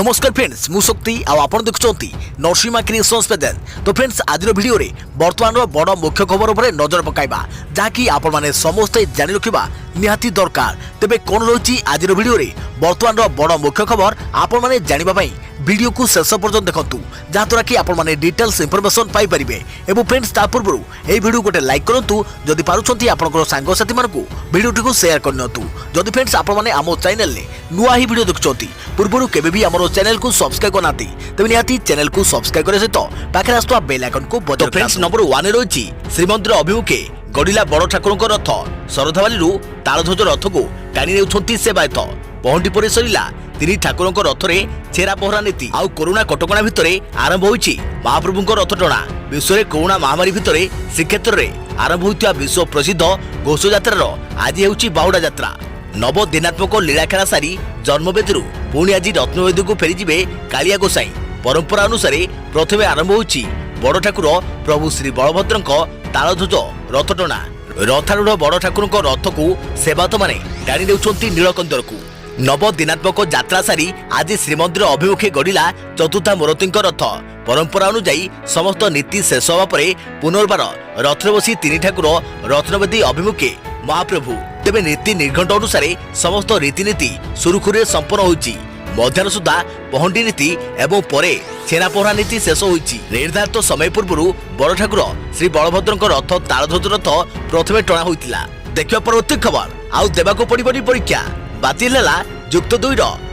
नमस्कार फ्रेंड्स मु शक्ति आपण देखुंती नरसिंहा क्रिएशंस पेजेंट। तो फ्रेंड्स आज वीडियो रे वर्तमान बड़ मुख्य खबर उपर नजर पकाइबा जहाँकि आपण माने समस्ते जानि रखिबा निहाती दरकार। तेबे कोन रही आज वीडियो रे वर्तमान बड़ मुख्य खबर आपण माने जानिबा पई वीडियो को शेष पर्यंत देखंतु जहाँद्वारा कि आपण माने डिटेल्स इंफॉर्मेशन पाई परिबे। एवं फ्रेंड्स ता पूर्व ए वीडियो गोटे लाइक करंतु जदि पारुछंती आपनकर सांग साथी मानकु वीडियो को शेयर करनतु। जदि फ्रेंड्स आपण माने आमो चैनल ले नुआ ही वीडियो देखुछंती पूर्व केबे भी हमरो चैनल को सब्सक्राइब करनाती तबे निहाती चैनल को सब्सक्राइब करे सहित पाखे आस्तुवा बेल आइकन को बजाओ। फ्रेंड्स नंबर 1 रही श्रीमंदिर अभिमुखे गड़िला बड़ ठाकुरଙ୍କ रथ शरधावाली तालध्वज रथ को टाणी नेउछंती सेवायत। पहंडी परे सरिला तीन ठाकुरଙ୍କ रथरे छेरा पहरा नीति आउ कोरोना कटकणा भितरे आरंभ होईछि महाप्रभुଙ୍କ रथ टणा। विश्व में कोरोना महामारी भितरे श्रीक्षेत्र में आरंभ होइतिया विश्व प्रसिद्ध घोष यात्रार आज हेउछि बाहुडा यात्रा। नव दिनात्मक लीलाखेला सारी जन्मवेदी पुणी आज रत्नवेदी को फेरीजिबे कालिया गोसाई। परंपरा अनुसार प्रथमे आरंभ होइछि बड़ ठाकुर प्रभु श्री बलभद्रଙ୍କ तालध्वज रथ टणा। रथारूढ़ बड़ ठाकुरଙ୍କ रथ को सेवायत माने टाणी देउछंती नीलकंदर को। नव दिनात्मक यात्रा सारी आज श्रीमंदिर अभिमुखे गड़िला चतुर्था मूर्तिଙ୍କ रथ। परंपरा अनुଯାयी समस्त नीति शेष होगा पर पुनर्बार रथरे बसी तीन ठाकुर रत्नवेदी अभिमुखे महाप्रभु। तेबे नीति निर्घंट अनुसार समस्त रीतिनीति सुरुखुरे संपन्न होइछि। मध्याह्न सुधा पहंडी नीति एवं परे छेरा पहरा नीति शेष होइछि। निर्धारित समय पूर्व बड़ ठाकुर श्री बलभद्रଙ୍କ रथ तालध्वज रथ प्रथमे टणा होइतिला। देखिबा परवर्ती खबर आउ देबाको पड़िबनी परीक्षा बातिल है युक्त 2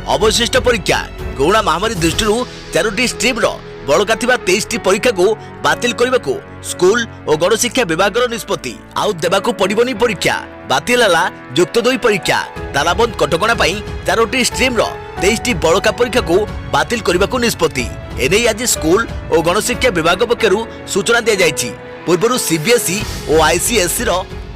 अवशिष्ट परीक्षा। कोरोना महामारी दृष्टि 4टी स्ट्रीम बड़का 23टी परीक्षा को बातिल करने को स्कूल और गणशिक्षा विभाग निष्पत्ति। आउ देबाको पड़िबनी परीक्षा बातिल है युक्त 2 परीक्षा। तालाबंद कटकणा 4टी स्ट्रीम 23टी बड़का परीक्षा को बातिल करने को निष्पत्ति। एने आज स्कूल और गणशिक्षा विभाग पक्षरु सूचना दी जाइछि। पूर्व सीबीएसई और आईसीएसई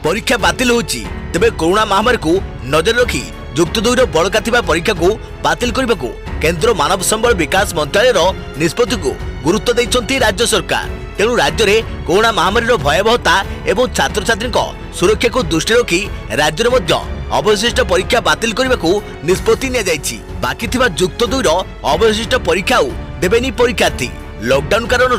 परीक्षा बातिल होछि। तेबे कोरोना महामारी को नजर रखी युक्त 2 बड़का परीक्षा को बातिल करने को केंद्र मानव संबल विकास मंत्रालय निष्पत्ति को गुरुत्व देइछंती राज्य सरकार। तेणु राज्य में कोरोना महामारी भयावहता एवं छात्र छात्री सुरक्षा को दृष्टि रखी राज्य में अवशिष्ट परीक्षा बातिल करने को निष्पत्ति निया जाइछि। बाकी थिबा युक्त 2 अवशिष्ट परीक्षा देबेनी परीक्षार्थी। लॉकडाउन कारण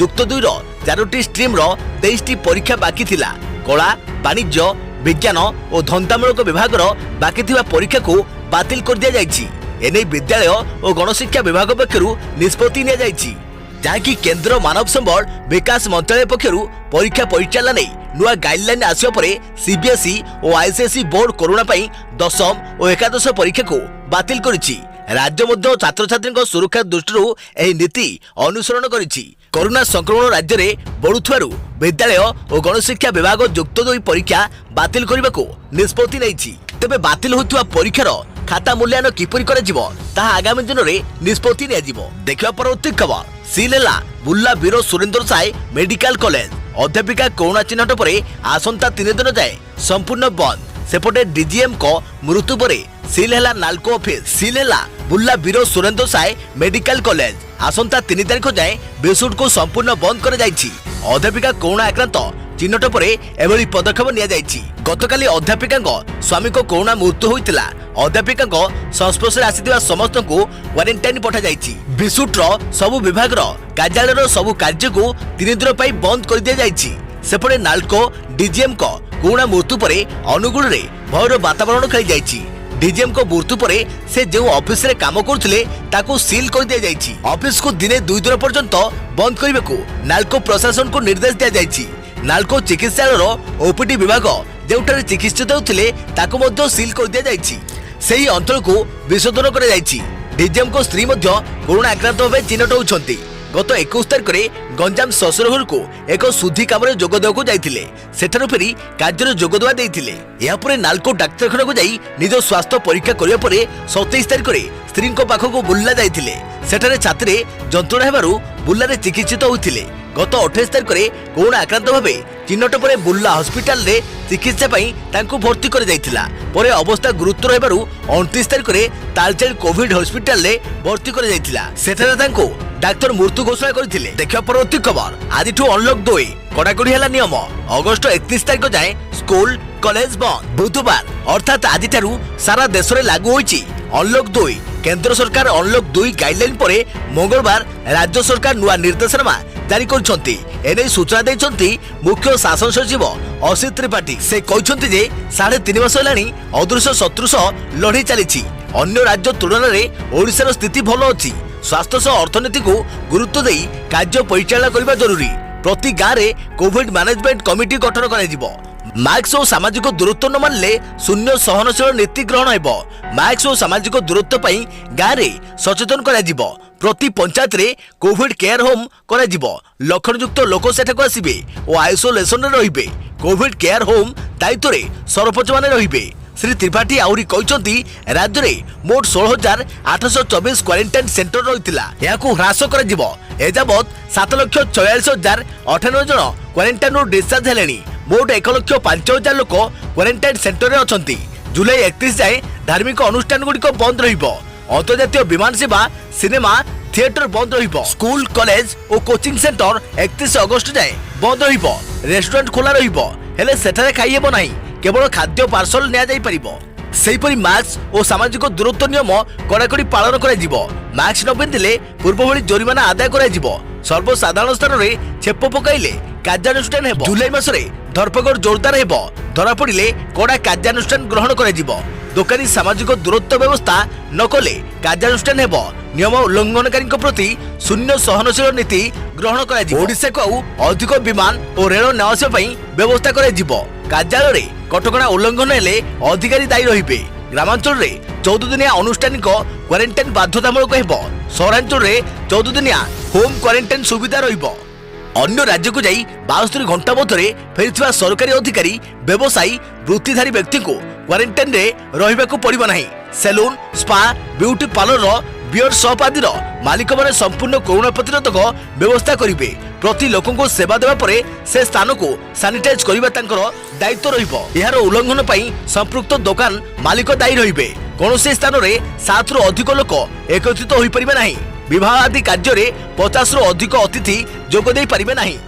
युक्त 2 4टी स्ट्रीम 23टी परीक्षा बाकी थिला। कला वाणिज्य विज्ञान और धंदामूलक विभाग बाकी थिबा परीक्षा को बातिल कर दिया जाइछि। एने विद्यालय और गणशिक्षा विभाग पक्षरु निष्पत्ति निया जाइछि जहाँकि केंद्र मानव संबल विकास मंत्रालय पक्षरु परीक्षा परिचालन नहीं नुआ गाइडलाइन आसिया परे सीबीएसई और आईसीएसई बोर्ड कोरोना पई 10वीं और एकादश परीक्षा को बातिल करिछि। राज्य मध्य छात्र छात्री सुरक्षा दृष्टि एही नीति अनुसरण करिछि। कोरोना संक्रमण राज्य में बढ़ुथिबारु विद्यालय और गणशिक्षा विभाग युक्त 2 परीक्षा बातिल करने को निष्पत्ति नेइछि। तेबे बातिल होइथिबा परीक्षार खाता मूल्यांकन किपरि कराजिबो ताहा आगामी दिन में निष्पत्ति नियाजिबो। देखिबा परवर्ती खबर सील है बुल्ला वीर सुरेंद्र साय मेडिकल कॉलेज। अध्यापिका कोरोना चिन्हट पर आसंता 3 दिन जाए संपूर्ण बंद। सेपटे डीजीएम को मृत्यु पर सील है नाल्को ऑफिस। सील है बुल्ला वीर सुरेंद्र साय मेडिकल कॉलेज। आसंता 3 तारिख जाए बेसुट को संपूर्ण बंद कर जाइछि। अध्यापिका कोरोना आक्रांत चिन्हट पर एभली पदक्षेप निया जाइछि। गतकाली अध्यापिका स्वामी को कोरोना मृत्यु होइतिला। अध्यापिका संस्पर्श आसिथिबा समस्त को क्वारंटाइन पठा जाइछि। बिसुट्र सबु विभाग कार्यालय सबु कार्य को 3 दिन पर बंद कर दिया जाइछि। सेपटे नाल्को डीजीएम को कोरोना मृत्यु पर अनुगुण रे भयर वातावरण खेली जाइछि। डीजीएम को मृत्यु पर से जो ऑफिस रे काम करथिले ताको सील कर दिया जाइछि। ऑफिस को दिने 2 दिन पर्यंत बंद करने को नाल्को प्रशासन को निर्देश दिया जाइछि। नाल्को चिकित्सालय ओपीडी विभाग जोठारे चिकित्सित होथिले ताको मध्य सील कर दिया जाइछि। सेही अंचल को विशोधन कर जाइछि। डीजीएम को स्त्री मध्य कोरोना आक्रांत भाव चिन्हट होउछंती। गत 21 तारिख में गंजाम ससुरघर को एक शुद्धि काम जोग देवाक जाइथिले। सेठारु फेरी कार्य जोगदवा देइथिले। या परे नाल्को डाक्तरखाना को जाई निज स्वास्थ्य परीक्षा करिया परे 27 तारिख में स्त्री पाखक बुल्ला जाइथिले। सेठारे छाती जंत्रणा हेबारु बुल्लारे चिकित्सित होइथिले। गत 28 तारिख में कोरोना आक्रांत भाव चिन्हट पर बुल्ला हस्पिटाल रे चिकित्सा पई तांको भर्ती कर जाइथिला। परे अवस्था गुरुतर हेबारु 29 तारिख में तालचेर कोविड हस्पिटाल रे भर्ती कर जाइथिला। सेठारे तांको डाक्तर मृत्यु घोषणा करथिले। देखिबा परवर्ती खबर आजिठु अनलॉक 2 कड़ाकड़ी है नियम। अगस्ट 31 तारिख जाए स्कूल कॉलेज बंद। बुधवार अर्थात आज सारा देश में लागू होइछि अनलक 2 केंद्र सरकार अनलक 2 गाइडलाइन पर मंगलवार राज्य सरकार नुआ निर्देशनामा जारी करछंती। एने सूचना देछंती मुख्य शासन सचिव असित त्रिपाठी। से कहछंती जे 3.5 मास हेलानी अदृश्य शत्रु सह लड़ाई चली। अन्य राज्य तुलन में ओडिशार स्थिति भल अच्छी। स्वास्थ्य सह अर्थनीति को गुरुत्व दे कार्य परिचालना करने जरूरी। प्रति गाँव में कोविड मैनेजमेंट कमिटी गठन कर मास्क और सामाजिक दूरत्व न मानले शून्य सहनशील नीति ग्रहण हेब। मास्क और सामाजिक दूरत्व पर गाँव में सचेतन कर प्रति पंचायत रे कोविड केयर होम कर लक्षणयुक्त लोक सेठाक आसबे और आइसोलेशन रे कोविड केयर होम दायित्व रे सरपंच माने रहिबे। श्री त्रिपाठी आउरी कहते राज्य में मोट 16,824 क्वारेंटाइन सेंटर रही ह्रास कर 7,44,098 जन क्वारेंटाइन डिस्चार्ज हेले। मोट 1,05,000 लोक क्वारेंटाइन सेंटर में अच्छा। जुलाई 31 जाए धार्मिक अनुष्ठान गुड़िक बंद अंतर्जातीय विमान सेवा सिनेमा थिएटर बंद स्कूल कॉलेज और कोचिंग सेंटर 31 अगस्त जाए बंद रेस्टोरेंट खोला हेले सेठारे खाइब नहीं, केवल खाद्य पार्सल निपरि मास्क और सामाजिक दूरत्व नियम कड़ाकड़ी पालन मास्क न पिंधिले पूर्व भली जोरिमाना आदाय सर्वसाधारण स्थान में छेप पकाइले कार्यानुष्ठान हेब। जुलाई मासरे धरपकड़ जोरदार हेब। धरा पड़िले कड़ा कार्यानुष्ठान ग्रहण कर दोकानी सामाजिक दूरत्व व्यवस्था न कले कार्यानुष्ठान हेब। नियम उल्लंघनकारी प्रति शून्य सहनशील नीति ग्रहण कर ओडिशा को अधिक विमान और रेल न आसवा व्यवस्था कर कार्यालय कटकणा उल्लंघन हेले अधिकारी दायी रहिबे। ग्रामांचल रे 14 दिनिया अनुष्ठानिक क्वारेंटाइन बाध्यतामूलक हेब। सहरांचल रे 14 दिनिया होम क्वारेंटाइन सुविधा रहिबो। अन्य राज्य को जाई 72 घंटा मध्य फेरिथिबा सरकारी अधिकारी व्यवसायी वृत्तिधारी व्यक्ति को क्वारेंटाइन रे रहिबाकू पड़िबो नाही। Salon spa beauty parlour beer shop आदि मालिक माने संपूर्ण कोरोना प्रतिरोधक व्यवस्था करिवे। प्रति लोक को सेवा देवा परे से स्थान को सैनिटाइज करबा तांकर दायित्व रहिबो। यार उल्लंघन पई संपृक्त दुकान मालिक दायी रहिबे। कोनोसी स्थान रे 7 रु अधिक लोक एकत्रित होई परिबे नाही। विवाह आदि कार्य रे 50 रु अधिक अतिथि जोग देई परिबे नाही।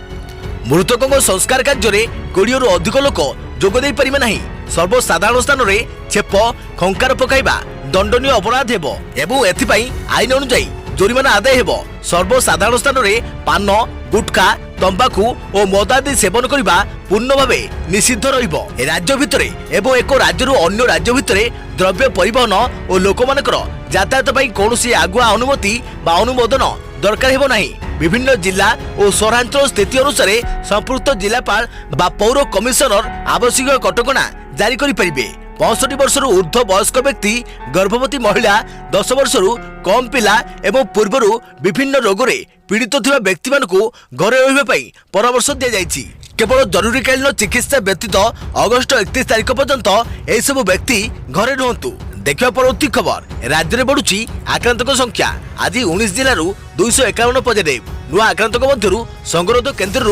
मृतकों संस्कार कार्य रे 20 रु अधिक लोक जोग देई परिबे नाही। सर्वसाधारण स्थान रे छेप खंकार पकाइबा दंडनीय अपराध हेब एवं एथिपाई आईन अनुसार जोरिमाना आदाय हेब। सर्वसाधारण स्थान रे पान गुटखा तंबाकू और मद आदि सेवन करबा पूर्ण भावे निषिद्ध रहिबो। राज्य भितरे एवं एक राज्य अन्य राज्य भितरे द्रव्य परिवहन और लोक मानकर यातायात पई कोनोसी आगुआ अनुमति बा अनुमोदन दरकार हेबो नाही। विभिन्न जिला और सहरांचल स्थिति अनुसार संपृक्त जिलापाल बा पौर कमिशनर आवश्यक कटकणा जारी करि परिबे। 65 वर्षर ऊर्ध्व वयस्क व्यक्ति गर्भवती महिला 10 वर्षर कम पिला एवं पूर्वर विभिन्न रोग रे पीड़ित थिबा व्यक्ति मानकू घरे रहिबा पई परामर्श दिया जायछि। केवल जरूरीकालीन चिकित्सा व्यतीत अगस्त 31 तारिख पर्यंत एहि सब व्यक्ति घरे रुहंतु। देखिबा परवर्ती खबर राज्य में बढ़ुची आक्रांतक संख्या। आज 19 जिलू 251 पॉजिटिव नुआ आक्रांतक मध्यरु संगरोध केन्द्र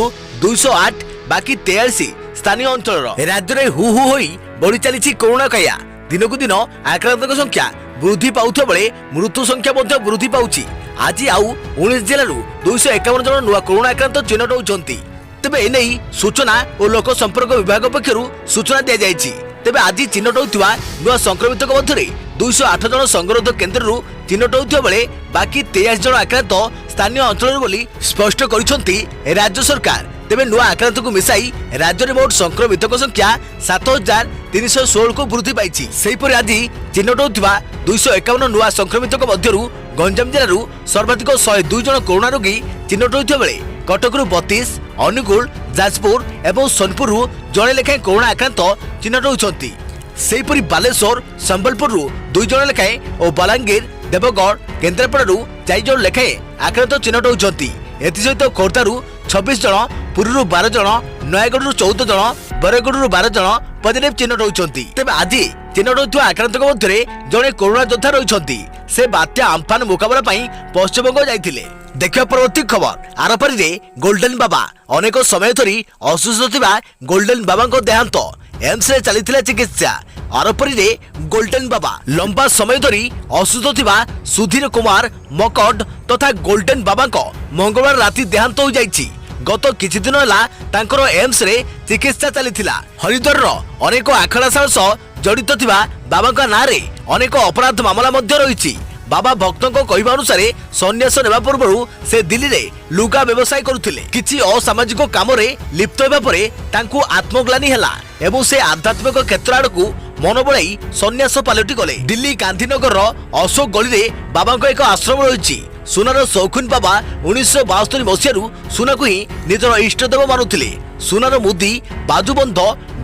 208 बाकी 43 स्थानीय अंचल राज्य में हु हु होई बढ़ी चली कोरोना काया। दिनकू दिन आक्रांतक संख्या वृद्धि पाउथिबा बेले मृत्यु संख्या मध्य वृद्धि पाउछि। आज आउ 19 जिलू 251 जन नुआ कोरोना आक्रांत चिन्हट होउछंती। तेबे एने सूचना और लोक संपर्क विभाग पक्षरु सूचना दिया जायछि। तेबे आज चिन्हट होउथिबा नुआ संक्रमित मध्य 208 जन संगरोध केन्द्र चिन्हट होउथिबा बेले बाकी 23 जन आक्रांत स्थानीय अंचल बोली स्पष्ट करिसंती राज्य सरकार। तेबे नुआ आक्रांत को मिसाई राज्य में मोट संक्रमित संख्या 7,316 को वृद्धि पाई। सेहीपरि आज चिन्हट होउथिबा 251 नुआ संक्रमित मध्यरु गंजाम जिलू सर्वाधिक 102 जन कोरोना रोगी चिन्हट होइथिबा बेले कटकरू 32 अनुगुल जाजपुर एवं सोनपुर जड़े लेखाएं कोरोना आक्रांत चिन्हट होउछंती। सेहीपरि बालेश्वर संबलपुर 2 जन लेखाएं और बलांगीर देवगढ़ केन्द्रापड़ा 4 जन लेखाएं आक्रांत चिन्हट होउछंती। एसहित खोर्धारू 26 जन पुरीरू 12 जन नयागढ़ 14 जन बरगढ़ 12 जन पॉजिटिव चिन्हट होइछंती। तेबे आज चिन्हट होइथिबा आक्रांतक मध्यरे जड़े कोरोना योद्धा रहिछंती। से बात्या आम्फान मुकाबला पई पश्चिमबंग जाइथिले। देखिबा परवर्ती खबर आरपारी रे गोल्डन बाबा अनेक समय धरी असुस्थ थिबा गोल्डन बाबा देहांत एम्स रे चलीथिला चिकित्सा। आरपारी रे गोल्डन बाबा लंबा समय धरी असुस्थ थिबा सुधीर कुमार मकड तथा गोल्डन बाबा मंगलवार राति देहांत हो जाइछि। गत किछि दिन होला तांकर एम्स रे चिकित्सा चलीथिला। हरिद्वार अनेक आखड़ा साल जड़ित थिबा बाबा नारे अनेक अपराध मामला मध्य रही। बाबा भक्तों को कहवा अनुसार सन्यास नेबा पूर्व से दिल्ली रे लुगा व्यवसाय करुथिले। किछि असामाजिक काम रे लिप्त हेबा परे तांकू आत्मग्लानि हैला एवं से आध्यात्मिक क्षेत्र आड़कू मन बड़ाई सन्यास पालटी गले। दिल्ली गांधीनगर अशोक गली रे बाबा को एक आश्रम रही। सुनार शौकीन बाबा 1972 मसीह सुना को ही निजर इष्टदेव मानुथिले। सुनार मुदी बाजुबंध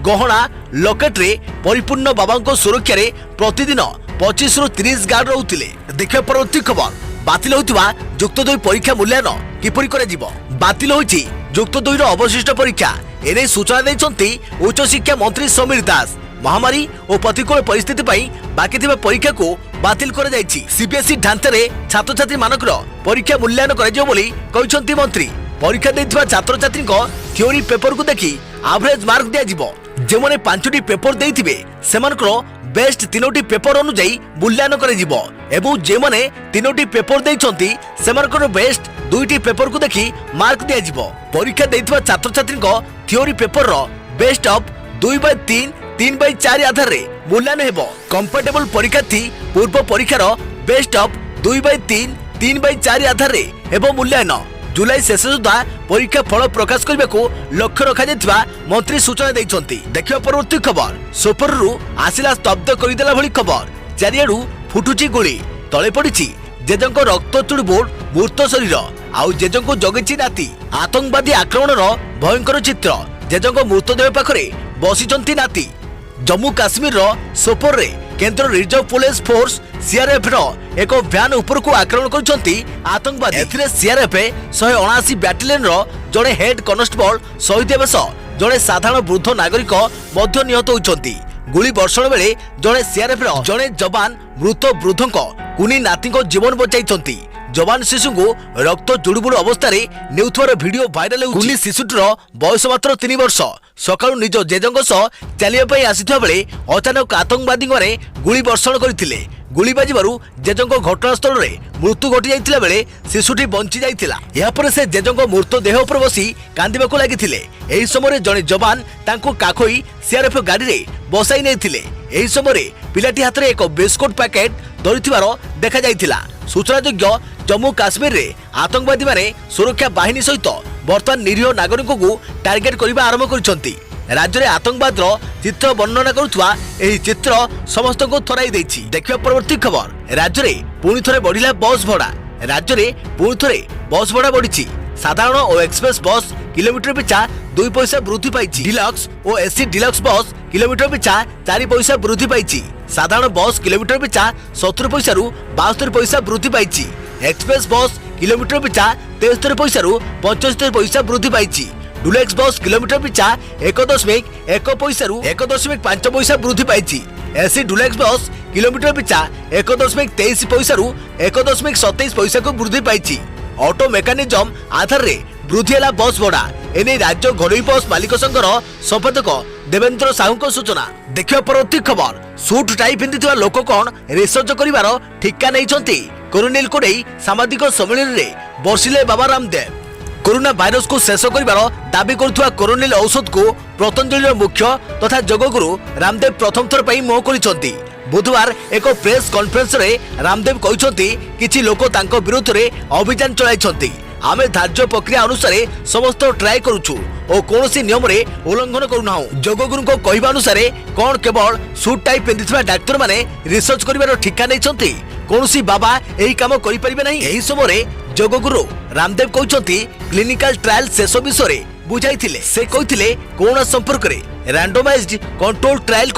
गहना लकेट रे परिपूर्ण बाबा को सुरक्षा रे प्रतिदिन 25 ରୁ 30 गार्ड रहुथिले। देखिए परवर्ती खबर बातिल होइतिबा युक्त 2 परीक्षा मूल्यांकन किपरि करे जीव। बातिल होइछि युक्त 2 रो अवशिष्ट परीक्षा। एने सूचना दैछन्ति उच्च शिक्षा मंत्री समीर दास। महामारी और प्रतिकूल परिस्थिति पई बाकी थिबा परीक्षा को बातिल करे जाइछि। सीबीएसई ढांचा रे छात्र छात्री मानकर परीक्षा मूल्यांकन करे जिवो बोली कहिसन्ति मंत्री। परीक्षा दैथिबा छात्र छात्री को थ्योरी पेपर को देखि एवरेज मार्क दिया जीवो। जेमने 5टी पेपर देइथिबे सेमानकर बेस्ट 3टी पेपर अनुଯାयी मूल्यांकन करे जीवो एवं जेमने 3टी पेपर देइछन्ति सेमानकर बेस्ट 2टी पेपर को देखि मार्क दिया जीवो। परीक्षा दैथिबा छात्र छात्री को थ्योरी पेपर रो बेस्ट ऑफ 2/3 3/4 आधार रे मूल्यांकन हेबो। कंफर्टेबल परीक्षार्थी पूर्व परीक्षार बेस्ट ऑफ 2/3 3/4 आधार रे हेबो मूल्यांकन। जुलाई शेष सुधा परीक्षा फल प्रकाश करने को लक्ष्य रखा जायतिबा मंत्री सूचना दैछन्ति। देखियो परवर्ती खबर सोपररू आसिला स्तब्ध करदेला भली खबर। चारियाडू फुटुची गुली तळे पड़िछि जेजंको रक्तचूड़ बोर्ड मृत शरीर आउ जेजंको जगेछि नाती। आतंकवादी आक्रमणर भयंकर चित्र जेजंको मृतदेह पाखरे बसिचन्ति नाती। जम्मू काश्मीर सोपोर रे केंद्र रिजर्व पुलिस फोर्स सीआरएफ रो एक भ्यान ऊपर को आक्रमण करछन्ति आतंकवादी। एथिरे सीआरएफ 179 बैटालियन रो जड़े हेड कॉन्स्टेबल शहीद हेबे जड़े साधारण वृद्ध नागरिक मध्य निहत होइछन्ति। गुली वर्षण बेले जड़े सीआरएफ रो जड़े जवान मृत वृद्धको कुनी नाती को जीवन बचाइछन्ति। जवान शिशु को रक्त जुड़ुबुड़ अवस्था नेउथवार वीडियो भाइराल होउछि। कुनी शिशुटर बयस मात्र 3 वर्ष। सकाळु निज जेजंग सह चलिया पई आसिथवा बेले अचानक आतंकवादी माने गुली वर्षण करथिले। गुली बाजिबारु जेजंग घटनास्थल रे मृत्यु घटी जाइतिला बेले शिशुटी बंची जाइतिला। या परे से जेजंग मृत देह उपर बसी कांदिबाकू लागिथिले। एही समय जणे जवान तांको काखोई सीआरएफ गाड़ी रे बसाई नेथिले। एही समय पिलाटी हाथ रे एक बिस्कुट पैकेट धरिथिबार देखा जाइतिला। सूचनायोग्य जम्मू काश्मीर रे आतंकवादी माने सुरक्षा बाहिनी सहित वर्तमान निरीह नागरिक को टार्गेट करबा आरंभ करछन्ति। राज्य में आतंकवाद चित्र वर्णना करुवा एही चित्र समस्त को थराई देछि। देखियो परवर्ती खबर राज्य में पुणी थरे बढ़िला बस भड़ा। राज्य में पुणी थरे बस भड़ा बढ़िछि। साधारण और एक्सप्रेस बस किलोमीटर पिछा 2 पैसा वृद्धि पाइछि। डिलक्स और एसी डिलक्स बस किलोमीटर पिछा 4 पैसा वृद्धि पाइछि। साधारण बस किलोमीटर पिछा 70 पैसा रु 72 पैसा वृद्धि पाइछि। एक्सप्रेस बस किलोमीटर पिछा 73 पैसा रु 75 पैसा वृद्धि पाइछि। डुलेक्स बस किलोमीटर पिछा 1.1 पैसा रु 1.5 पैसा वृद्धि पाइछि। एसी डुलेक्स बस किलोमीटर पिछा 1.23 पैसा रु 1.27 पैसा को वृद्धि पाइछि। ऑटो मेकानिज्म आधार रे वृद्धि है बस भड़ा। एने राज्य घरोई बस मालिक संघर संपादक देवेंद्र साहू को सूचना। देखियो परवर्ती खबर सूट टाई पिंधिथिबा लोक कोन रिसर्च करिवार ठिका नैछन्ति। कोरोनिल को नहीं सामाजिक सम्मेलन रे बसिले बाबा रामदेव। कोरोना भाइरस को शेष करिवार दाबी करुवा कोरोनिल औषध को पतंजलि मुख्य तथा जगगुरु रामदेव प्रथम थर पई मोह करिसंति। बुधवार एक प्रेस कॉन्फ्रेंस रे रामदेव कहिसंति किछि लोक तांको विरोध रे अभियान चलाइछंति। आमे धार्य प्रक्रिया अनुसार समस्त ट्राए करूछु और कोनोसी नियम रे उल्लंघन करूनाहु। जगगुरु को कहवा अनुसार कोन केवल सूट टाई पिंधिथिबा डाक्टर माने रिसर्च करिवार ठिका नैछंति। कोनोसी बाबा एही काम करि परिबे नाही। एही समय जगगुरु रामदेव कहते क्लिनिकल ट्रायल शेष विषय बुझाई। से कहते कोरोना संपर्क में रैंडमाइज्ड कंट्रोल ट्रायल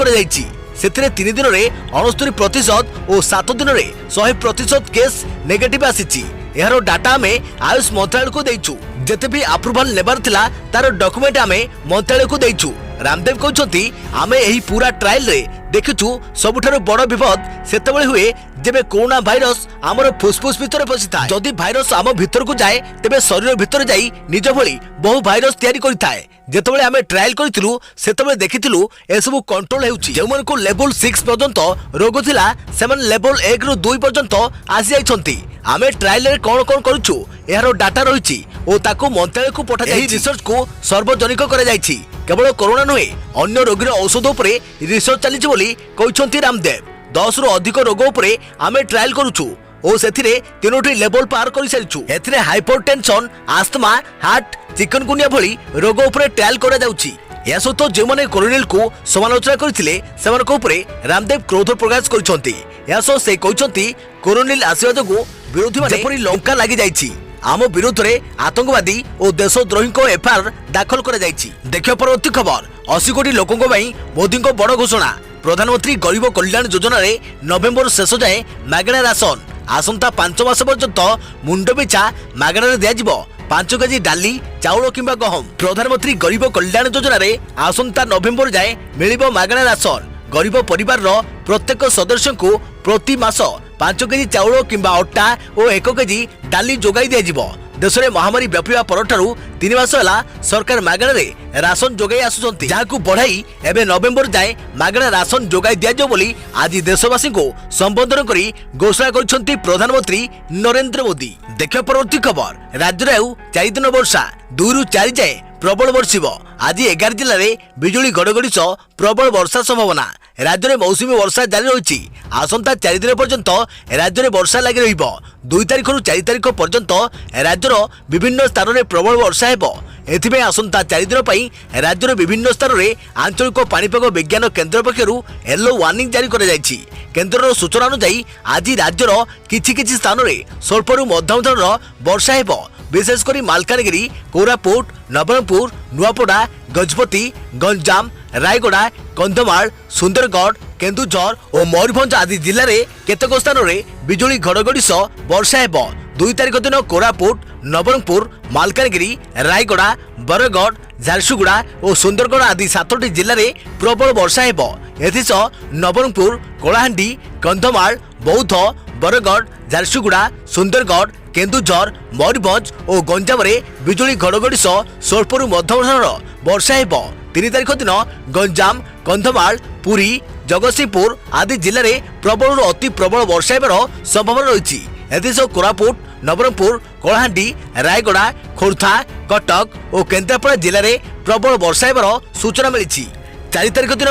से 3 दिन में 69% और 7 दिन में 100% केस नेगेटिव आसी। यार डाटा आम आयुष मंत्रालय को देचु। जेते भी अप्रूवल नेबार थिला तार डॉक्यूमेंट आम मंत्रालय को देचु। रामदेव कहते आमे एही पूरा ट्रायल रे देखिछु सबुठारो बड़ विपद सेतेबेले हुए जेबे कोरोना भाइरस आमर फुसफुस भितर पसी थाए। जदि भाइरस आम भितर को जाए तेबे शरीर भितर जाई निज भली बहु भाइरस तैयारी करिथाए। जेतेबेले आमे ट्रायल करिथिलु सेतेबेले देखिथिलु एसबु कंट्रोल हेउची। जेमन को लेवल 6 पर्यंत रोग थिला सेमन लेवल 1 रु 2 पर्यंत आसी जाइछंती। आमे ट्रायल रे कोन कोन करूछु एहारो डाटा रहिछि ओ ताको मंत्रालय को पठा जाई। रिसर्च को सार्वजनिक करा जाइछि। केवल कोरोना नुहे अन्य रोगीर औषध उपरे रिसर्च चली बोली कहते रामदेव। 10 रु अधिक रोग उपरे आमे ट्रायल करूछु ओ सेथिरे तीनोटी लेवल पार कर सारिछु। एथिरे हाइपरटेंशन, आस्थमा, हार्ट, चिकनगुनिया भली रोग उपरे ट्रायल करा जाउछि। या सहित जो मैंने कोरोनिल को समालोचना करते रामदेव क्रोध प्रकाश करछंती। या सह से कहते कोरोनिल आसवा जो विरोधी मैंने लंका लगी जाइछि। आम विरोध में आतंकवादी और देशद्रोही को एफआईआर दाखल कर देखिए परवर्ती खबर 80 कोटी लोकों मोदी बड़ घोषणा। प्रधानमंत्री गरीब कल्याण योजना रे नवेम्बर शेष जाए मागणा राशन। आसंता 5 मास पर्यंत मुंड पिछा मागणा दिज्व 5 केजी डाली चाउल किंबा गहम। प्रधानमंत्री गरीब कल्याण योजना रे आसंता नवेम्बर जाए मिलिबो मागणा राशन। गरीब परिवार रो प्रत्येक सदस्य को प्रति मास 5 केजी चाउल किंबा अटा और 1 केजी डाली जोगाई दिज्व। देश में महामारी व्यापीवा परठारु 3 मास होला सरकार मागणा रे राशन जोगाई आसुचंती, जाहाकु बढ़ाई एबे नवेम्बर जाए मागणा राशन जोगाई दियाजो बोली आज देशवासी को संबोधन करी घोषणा करछंती प्रधानमंत्री नरेंद्र मोदी। देखिए परवर्ती खबर राज्य में 4 दिन वर्षा 2 रु 4 जाए प्रबल बर्षिब। आज 11 जिले में बिजुली घड़घड़ी सह प्रबल वर्षा संभावना। राज्य में मौसुमी वर्षा जारी रही। आसंता 4 दिन पर्यंत राज्य में वर्षा लगी रहिबो। 2 तारिख रु 4 तारिख पर्यंत राज्यर विभिन्न स्थान में प्रबल वर्षा हेबो। एथिबे आसंता 4 दिन पई राज्यर विभिन्न स्थान में आंचलिक पाणीपाग विज्ञान केन्द्र पक्षरु येलो वार्निंग जारी करा जायछि। केन्द्रर सूचना अनुसार आज राज्यर किछि स्थान में स्वल्परु मध्यम धरणर वर्षा हेबो। विशेषकर मालकानगिरी, कोरापुट, नवरंगपुर, नुआपड़ा, गजपति, गंजाम, रायगड़ा, कंधमाल, सुंदरगढ़, केन्दुझर और मयूरभंज आदि जिले में केतक स्थान में बिजुली घड़घड़ी सह वर्षा हेबो। 2 तारिख दिन कोरापुट, नवरंगपुर, मालकानगिरी, रायगड़ा, बरगढ़, झारसुगुड़ा और सुंदरगढ़ आदि 7टी जिले में प्रबल वर्षा हेबो। एथिसह नवरंगपुर, कलाहांडी, कंधमाल, बौद्ध, बरगढ़, झारसुगुड़ा, सुंदरगढ़, केन्दुझर, मयूरभंज और गंजाम में बिजुली घड़घड़ी सह स्वल्परु मध्यम धरणर वर्षा हेबो। 3 तारिख दिन गंजाम, कंधमाल, पुरी, जगतसिंहपुर आदि जिले में प्रबल अति प्रबल वर्षा हेबार संभावना रही। एथिसह कोरापुट, नवरंगपुर, कलाहांडी, रायगड़ा, खोर्धा, कटक और केन्द्रापड़ा जिले में प्रबल वर्षा हेबार सूचना मिली। 4 तारिख दिन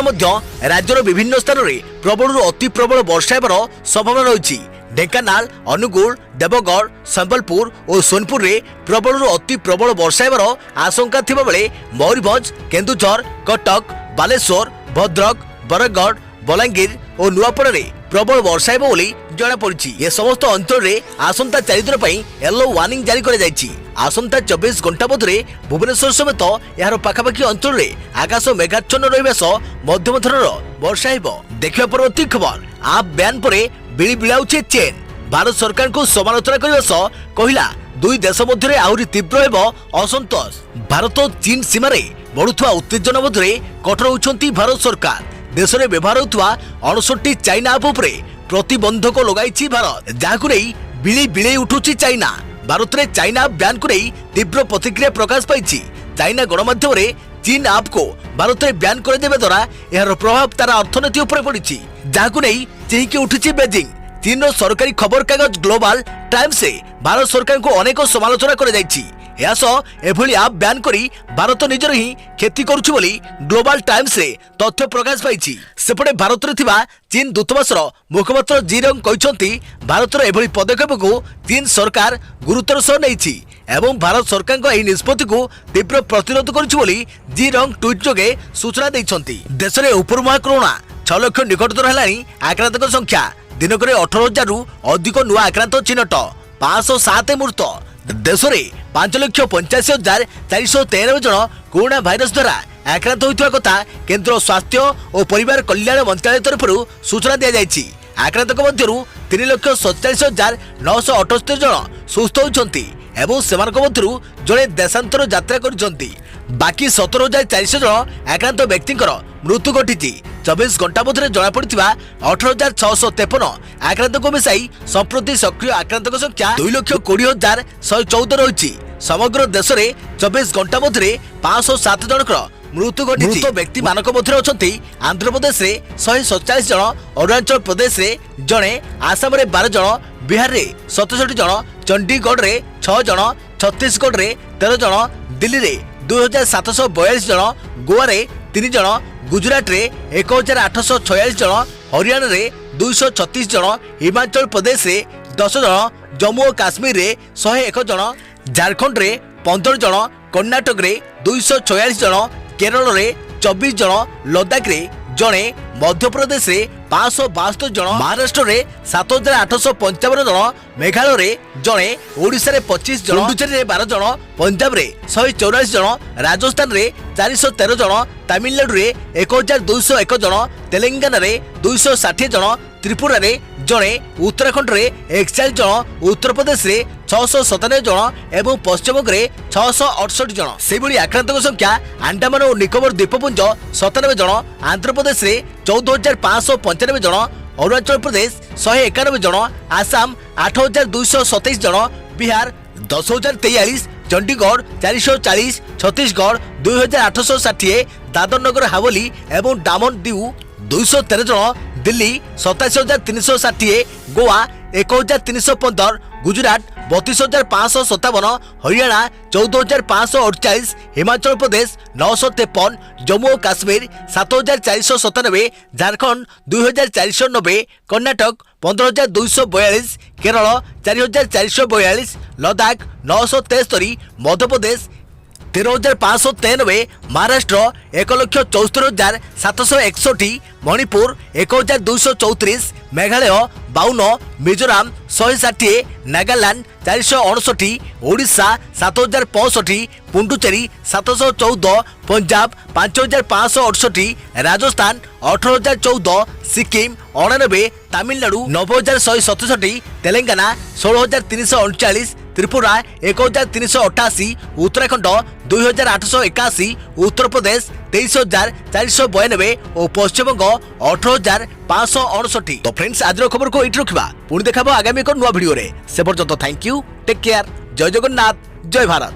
राज्यर विभिन्न स्थान में प्रबल अति प्रबल वर्षा हेबार संभावना रही। ढेंकानाल, अनुगुल, देवगढ़, संबलपुर और सोनपुर में प्रबल अति प्रबल वर्षा हेबार आशंका थिबा बेले मयूरभंज, केन्दुझर, कटक, बालेश्वर, भद्रक, बरगढ़, बलांगीर और नुआपड़ा में प्रबल वर्षा हेबो बोली जना पड़िछि। ये समस्त अंचल में आसंता 4 दिन पई येलो वार्निंग जारी करा जायछि। आसंता 24 घंटा मध्य भुवनेश्वर समेत यार पाखापाखि अंचल में आकाश मेघाच्छन्न रहिबा सह मध्यम धरणर वर्षा हेबो। देखिबा परवर्ती खबर आप बैन परे बिली बिलाउछे चीन। भारत सरकार को समालोचना करबा सह कहिला 2 देश मध्य आहुरी तीव्र हेबो असंतोष। भारत और चीन सीमा रे बढ़ुवा उत्तेजना मध्य कठोर होउछंती भारत सरकार। देश में व्यवहार होउथवा 69 चाइना ऐप उपरे प्रतिबंधक लगाई भारत, जहाकु नै बिली बिले उठुछि चाइना। भारत में चाइना ऐप बैन को नहीं तीव्र प्रतिक्रिया प्रकाश पाई। चाइना गणमाध्यम रे चीन ऐप को भारत में बैन कर देबे द्वारा यार प्रभाव तार अर्थनीति उपर पड़िछि, जहाकु नै चेहिकी उठिछि बेजिंग। चीन सरकारी खबर कागज ग्लोबल टाइम्स से भारत सरकार को अनेक समालोचना कर जायछि। एभली आप बैन करी भारत निजर ही क्षति करुछि बोली ग्लोबल टाइम्स रे तथ्य प्रकाश पाइछि। सेपटे भारत रे थिबा चीन दूतावासर मुखपात्र जी रंग कहिसंती भारत रे एभली पदक्षेप को चीन सरकार गुरुतर सह नेछि एवं भारत सरकार को एही निष्पत्ति को तीव्र प्रतिरोध करुछि बोली जी रंग ट्वीट जोगे सूचना दैछंती। देश रे उपरमुहा कोरोना 6 लाख निकटतर हेलानी आक्रांतक संख्या। दिनक 18,000 रु अधिक नुआ आक्रांत चिन्हट, 507 मृत। देश में 5,85,413 जन कोरोना भाइरस द्वारा आक्रांत होइतबा कथा केंद्र स्वास्थ्य और परिवार कल्याण मंत्रालय तरफ सूचना दी जाइछि। आक्रांतक मध्यरु 3,47,978 जन सुस्थ होइछंती एवं सेमानक मध्यरु जणे देशांतर यात्रा करिसंती। बाकी 17,400 जन आक्रांत व्यक्तिंकर मृत्यु घटिछि। 24 घंटा मध्य जना पड़ा 18,653 आक्रांत को मिसाई संप्रति सक्रिय आक्रांतक संख्या 2,20,114 रही। समग्र देश में 24 घंटा मध्य 507 जनकर मृत्यु घटी। मृत व्यक्ति मानक मध्य अच्छा आंध्र प्रदेश में 147 जन, अरुणाचल प्रदेश में जड़े, आसाम में 12 जन, बिहार में 67 जन, चंडीगढ़ में 6 जन, छत्तीसगढ़ में 13 जन, दिल्ली में 2,742 जन, गोवा में 3 जन, गुजरात रे 1,846 जन, हरियाणा रे 236 जन, हिमाचल प्रदेश रे 10 जन, जम्मू और काश्मीर रे 101 जन, झारखंड रे 15 जन, कर्णाटक रे 246 जन, केरल रे 24 जन, लद्दाख रे जणे, मध्य प्रदेश रे 572 जन, महाराष्ट्र रे 7855 जन, मेघालय रे जणे, ओडिशा रे 25 जन, पुडुचेरी रे 12 जन, पंजाब रे 184 जन, राजस्थान रे 413 जन, तमिलनाडु रे 1201 जन, तेलंगाना रे 260 जन, त्रिपुरा रे जणे, उत्तराखंड रे 41 जन, उत्तर प्रदेश रे 697 जन एवं पश्चिमबंग रे 668 जन। सेबड़ी आक्रांत संख्या अंडमान और निकोबर द्वीपपुंज 97 जन, आंध्र प्रदेश रे 14,595 जन, अरुणाचल प्रदेश 191 जन, आसाम 8,227 जन, बिहार 10,043, चंडीगढ़ 440, छत्तीसगढ़ 2,860, दादर नगर हावेली एवं डामन दीव 213 जन, दिल्ली 27,360, गोवा 1,315, गुजरात 32,557, हरियाणा 14,548, हिमाचल प्रदेश 953, जम्मू और काश्मीर 7,497, झारखंड 2,490, कर्नाटक 15,242, केरल 4,442, लद्दाख 973, मध्य प्रदेश 13,593, महाराष्ट्र 1,74,761, मणिपुर 1,234, मेघालय 52, मिजोराम 160, नागालैंड 459, ओडिशा 7,065, पुडुचेरी 714, पंजाब 5,568, राजस्थान 18,014, सिक्किम 99, तमिलनाडु 9,167, तेलंगाना 16,339, त्रिपुरा 1,388, उत्तराखंड 2,881, उत्तर प्रदेश 23,492 और पश्चिमबंग 18,559। तो फ्रेंड्स आज खबर को ये रखा पुणी देखा आगामी एक नुआ भिडियो से पर्यंत थैंक यू टेक केयर जय जगन्नाथ जय भारत।